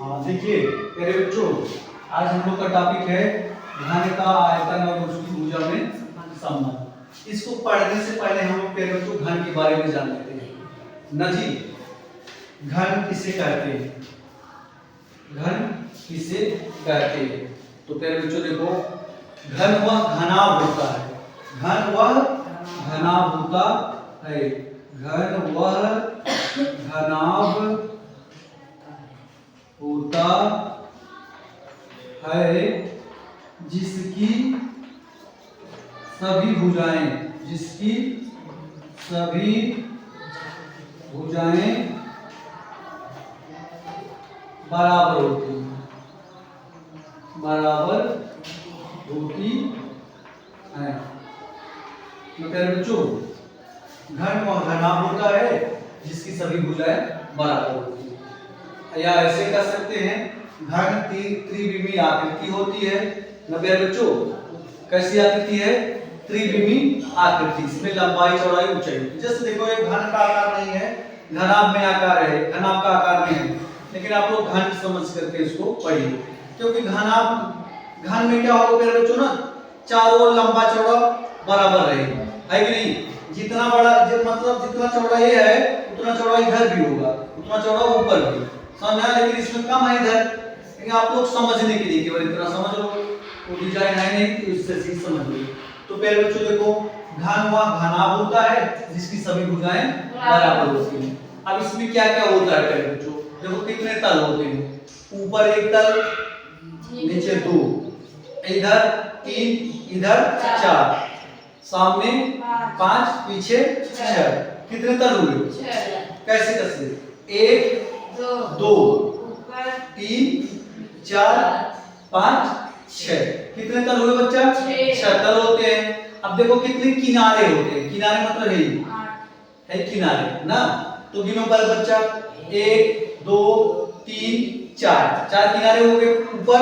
हाँ देखिए मेरे बच्चों, आज हम लोग का टॉपिक है घन का आयतन और उसकी भुजा में संबंध। इसको पढ़ने से पहले हम लोग मेरे बच्चों घन के बारे में जान लेते हैं ना जी। घन किसे कहते हैं? घन किसे कहते हैं? तो मेरे बच्चों देखो, घन वह घनाभ होता है। घन वह घनाभ होता है। घन वह घनाभ होता है जिसकी सभी भुजाएं बराबर होती हैं। तो प्यारे बच्चों, घन वह घनाभ होता है जिसकी सभी भुजाएं बराबर होती हैं। या ऐसे कह सकते हैं, घन त्रिविमीय आकृति होती है ना प्यारे बच्चों। कैसी आकृति है? त्रिविमीय आकृति। इसमें लंबाई चौड़ाई ऊंचाई। जैसे देखो, एक घन का आकार नहीं है, घनाभ में आकार है, घनाभ का आकार नहीं है, लेकिन आप लोग घन समझ करके इसको पढ़िए। क्योंकि घन में क्या होगा प्यारे बच्चों ना, चारों ओर लंबा चौड़ा बराबर रहेगा, है कि नहीं? जितना बड़ा मतलब जितना चौड़ा ये है उतना चौड़ा इधर भी होगा, उतना चौड़ा ऊपर भी, समझा? लेकिन इसमें कम है इधर। लेकिन आप लोग समझने के लिए केवल इतना समझ लो, वो डिजाइन है नहीं तो इससे चीज समझ लो। तो प्यारे बच्चों देखो, घन वह घनाभ होता है जिसकी सभी भुजाएं बराबर होती हैं। अब इसमें क्या क्या होता है प्यारे बच्चों? देखो कितने तल होते हैं। ऊपर एक तल, नीचे दो, इधर तीन, इधर चार, सामने पांच, पीछे छह। कितने तल हुए? कैसे कैसे? एक, दो, तीन, चार, पांच, छह। कितने तल हुए बच्चा? छह तल होते हैं। अब देखो कितने किनारे होते हैं। किनारे मतलब है किनारे ना। तो गिनो पर बच्चा, एक, दो, तीन, चार। चार किनारे हो गए। ऊपर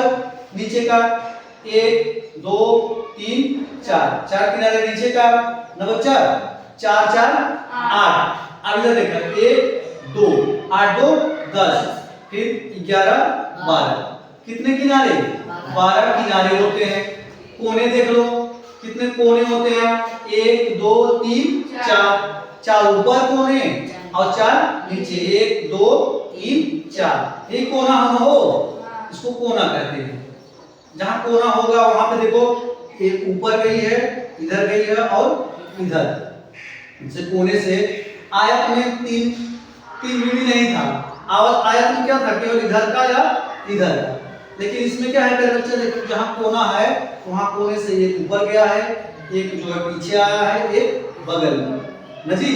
नीचे का, एक, दो, तीन, चार। चार किनारे नीचे का ना बच्चा, चार चार आठ। अब इधर देखा, एक, दो, आठ दो 10, फिर 11, 12। कितने किनारे? 12 किनारे होते हैं। कोने देख लो, कितने कोने होते हैं? 1, 2, 3, 4। 4 ऊपर कोने और 4 नीचे। 1, 2, 3, 4। ये कोना हम हो, इसको कोना कहते हैं। जहां कोना होगा वहां पे देखो, एक ऊपर गई है, इधर गई है और इधर। इसे कोने से आयत में तीन भी नहीं था। आयत में क्या था? केवल इधर का या इधर का। लेकिन इसमें क्या है मेरे बच्चे, देखो जहां कोना है वहां कोने से एक ऊपर गया है, एक जो है पीछे आया है, एक बगल में ना जी।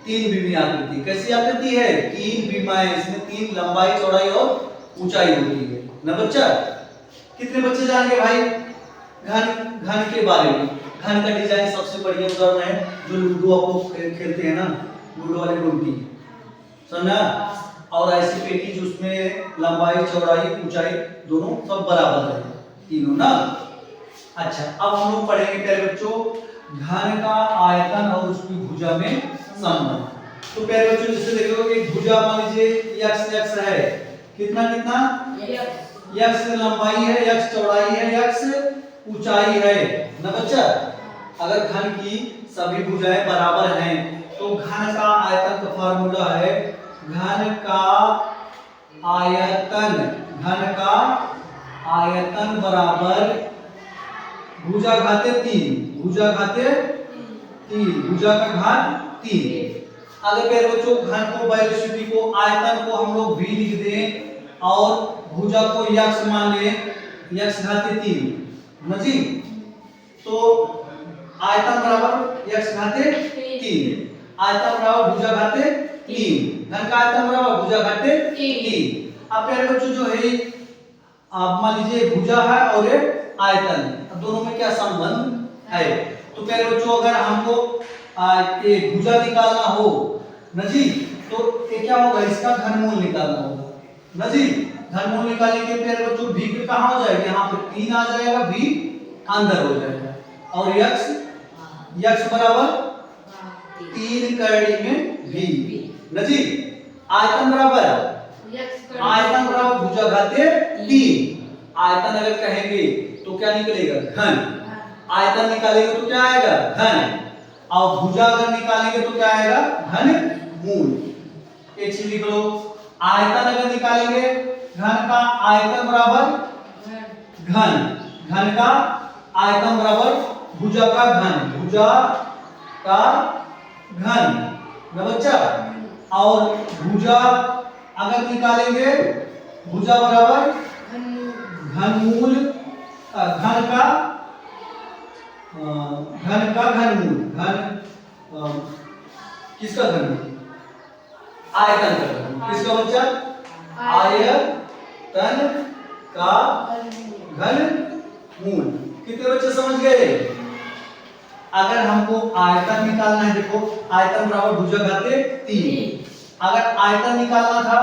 तीन विमीय आकृति। कैसी आकृति है? तीन विमाएं। इसमें तीन लंबाई चौड़ाई और ऊंचाई होती है ना बच्चा। कितने बच्चे जानेंगे भाई घन के बारे में? घन का डिजाइन सबसे बढ़िया उदाहरण है जो लूडो आप लोग खेलते हैं ना, लूडो वाली गुंटी, समझा? और ऐसी पेटी जिसमें लंबाई चौड़ाई ऊंचाई दोनों सब बराबर है, तीनों ना। अच्छा, अब हम लोग पढ़ेंगे प्यारे बच्चों घन का आयतन और उसकी भुजा में संबंध। तो प्यारे बच्चों जैसे देखो, एक भुजा मान लीजिए x है। कितना कितना? x लंबाई है, x चौड़ाई है, x ऊंचाई है ना बच्चा। अगर घन की सभी भुजाएं बराबर हैं तो घन का आयतन का फार्मूला है घन का आयतन बराबर भुजा घाते 3। भुजा घाते 3, भुजा का घात 3। अगर प्यारे बच्चों घन को वेलोसिटी को आयतन को हम लोग v लिख दें और भुजा को x मान लें, x घाते 3 ना जी। तो आयतन बराबर x घाते 3, आयतन बराबर भुजा घाते 3। घन का आयतन बराबर भुजा घाते 3। अब प्यारे बच्चों जो है, आप मान लीजिए भुजा है और ये आयतन, दोनों में क्या संबंध है? तो प्यारे बच्चों अगर हमको एक भुजा निकालना हो ना जी, तो ये क्या होगा? इसका घनमूल निकालना होगा ना जी। घनमूल निकालने के प्यारे बच्चों v पे कहां हो जाएगा? यहाँ पे 3 आ जाएगा, v अंदर हो जाएगा और x बराबर 3 करड़ी में v ना जी। आयतन बराबर आयतन बराबर भुजा घाते 3। आयतन अगर कहेंगे तो क्या निकलेगा? घन। आयतन निकालेंगे तो क्या आएगा? घन। और भुजा अगर निकालेंगे तो क्या आएगा? घन मूल। एक चीज लिख लो, आयतन अगर निकालेंगे घन का आयतन बराबर घन, घन का आयतन बराबर भुजा का घन, भुजा का घन ना बच्चा। और भुजा अगर निकालेंगे, भुजा बराबर घनमूल, घन का घनमूल, घन किसका घनमूल? आयतन का घनमूल। किसका बच्चा? आयतन का घनमूल। कितने बच्चे समझ गए? अगर हमको आयतन निकालना है, देखो आयतन बराबर भुजा घाते 3। अगर आयतन निकालना था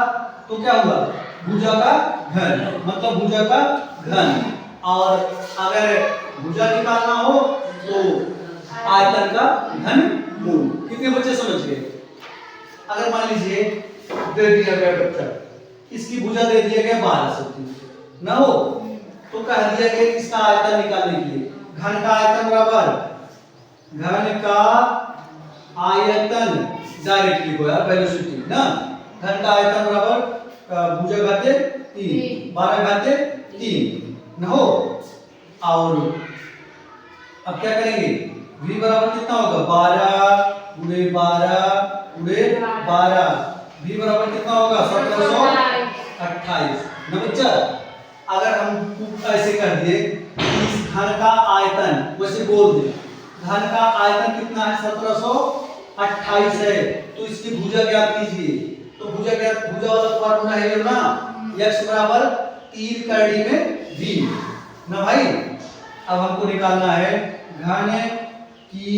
तो क्या हुआ? भुजा का घन, मतलब भुजा का घन। और अगर भुजा निकालना हो तो आयतन का घनमूल। कितने बच्चे समझ गए? अगर मान लीजिए दे दिया गया बच्चा, इसकी भुजा दे दिया गया 12 सेंटीमीटर ना हो, तो कह दिया गया इसका आयतन निकालने के लिए घन का आयतन बराबर, घन का आयतन डायरेक्ट लिखो यार, वेलोसिटी ना। घन का आयतन बराबर भुजा घाते 3, 12 घाते 3 ना हो। और अब क्या करेंगे? v बराबर कितना होगा? 12 गुणे 12 गुणे 12। v बराबर कितना होगा? 1728 ना बच्चा। अगर हम ऐसे कर दिए इस घन का आयतन, वैसे बोल दे घन का आयतन कितना है? 1728 है, तो इसकी भुजा ज्ञात कीजिए। तो भुजा ज्ञात, भुजा वाला फार्मूला है ना, x बराबर 3 कड़ी में v ना भाई। अब हमको निकालना है घन की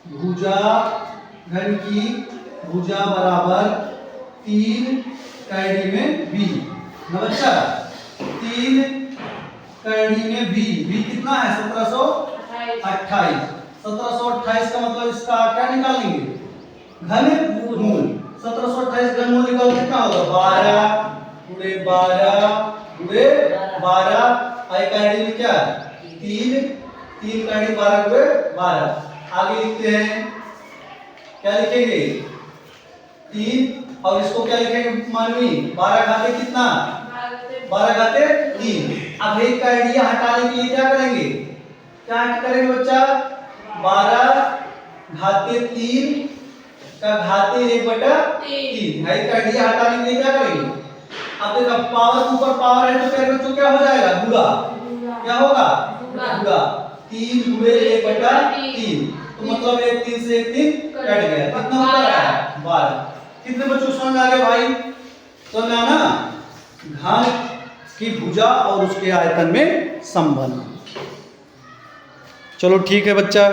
भुजा, घन की भुजा बराबर 3 कड़ी में v ना बच्चा। 3 कड़ी में v कितना है? 1728। 1728 का मतलब इसका क्या निकालेंगे? घनमूल। 1728 घनमूल निकाल कितना होगा? 12 गुणे 12 गुणे 12। आई कड़ी में क्या? 3 कड़ी 12 गुणे 12। आगे लिखते हैं, क्या लिखेंगे? 3 और इसको क्या लिखेंगे मानवी? 12 घाते कितना? 12 घाते 3। अब एक का आइडिया हटाने के लिए क्या करेंगे? क्या करेंगे बच्चा? 12 घाते 3 का घाते 1/3। एक का आइडिया हटाने के लिए क्या करेंगे? अब देखो पावर ऊपर पावर है तो क्या बच्चों क्या हो जाएगा? गुणा। क्या होगा? गुणा। 3 गुणे 1/3, तो मतलब 1 3 से 1 3 कट गया। कितना उत्तर आया? 12। कितने बच्चों समझ में आ गया भाई? समझ में आना? घन की भुजा और उसके आयतन में संबंध। चलो ठीक है बच्चा।